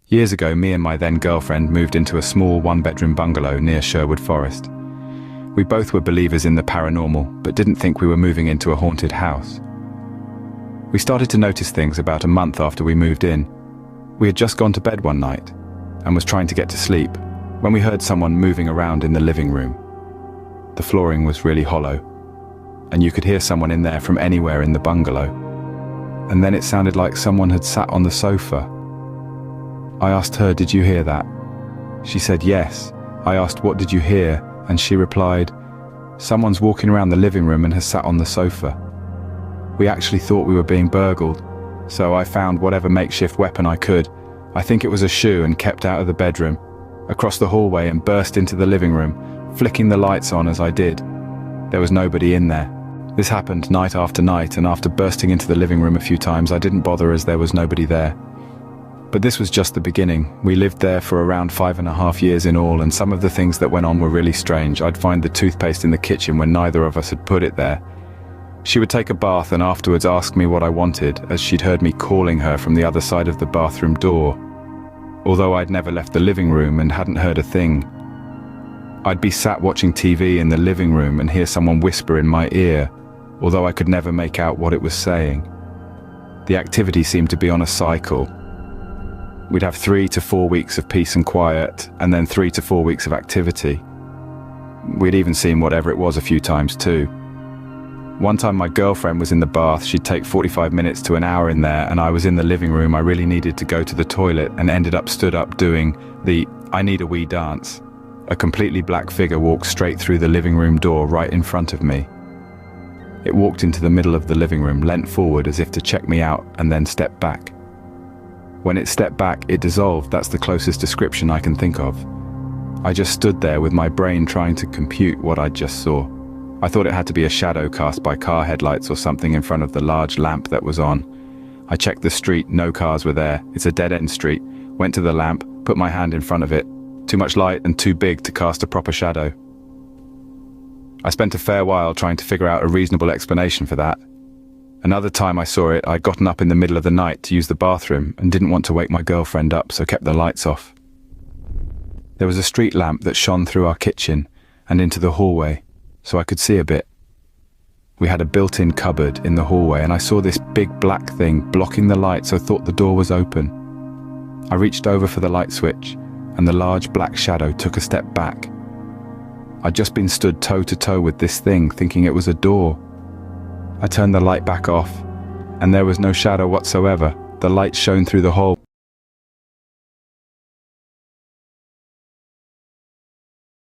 Years ago, me and my then girlfriend moved into a small one-bedroom bungalow near Sherwood Forest. We both were believers in the paranormal, but didn't think we were moving into a haunted house. We started to notice things about a month after we moved in. We had just gone to bed one night and was trying to get to sleep when we heard someone moving around in the living room. The flooring was really hollow, and you could hear someone in there from anywhere in the bungalow. And then it sounded like someone had sat on the sofa. I asked her, "Did you hear that?" She said yes. I asked, "What did you hear?" And she replied, "Someone's walking around the living room and has sat on the sofa." We actually thought we were being burgled, so I found whatever makeshift weapon I could. I think it was a shoe, and kept out of the bedroom, across the hallway, and burst into the living room, flicking the lights on as I did. There was nobody in there. This happened night after night, and after bursting into the living room a few times, I didn't bother as there was nobody there. But this was just the beginning. We lived there for around 5.5 years in all, and some of the things that went on were really strange. I'd find the toothpaste in the kitchen when neither of us had put it there. She would take a bath and afterwards ask me what I wanted, as she'd heard me calling her from the other side of the bathroom door, although I'd never left the living room and hadn't heard a thing. I'd be sat watching TV in the living room and hear someone whisper in my ear, although I could never make out what it was saying. The activity seemed to be on a cycle. We'd have 3 to 4 weeks of peace and quiet, and then 3 to 4 weeks of activity. We'd even seen whatever it was a few times too. One time my girlfriend was in the bath. She'd take 45 minutes to an hour in there, and I was in the living room. I really needed to go to the toilet and ended up stood up doing the "I need a wee" dance. A completely black figure walked straight through the living room door right in front of me. It walked into the middle of the living room, leant forward as if to check me out, and then stepped back. When it stepped back, it dissolved. That's the closest description I can think of. I just stood there with my brain trying to compute what I just saw. I thought it had to be a shadow cast by car headlights or something in front of the large lamp that was on. I checked the street, no cars were there. It's a dead-end street. Went to the lamp, put my hand in front of it. Too much light and too big to cast a proper shadow. I spent a fair while trying to figure out a reasonable explanation for that. Another time I saw it, I'd gotten up in the middle of the night to use the bathroom and didn't want to wake my girlfriend up, so kept the lights off. There was a street lamp that shone through our kitchen and into the hallway, so I could see a bit. We had a built-in cupboard in the hallway, and I saw this big black thing blocking the light, so I thought the door was open. I reached over for the light switch, and the large black shadow took a step back. I'd just been stood toe to toe with this thing, thinking it was a door. I turned the light back off, and there was no shadow whatsoever. The light shone through the hole.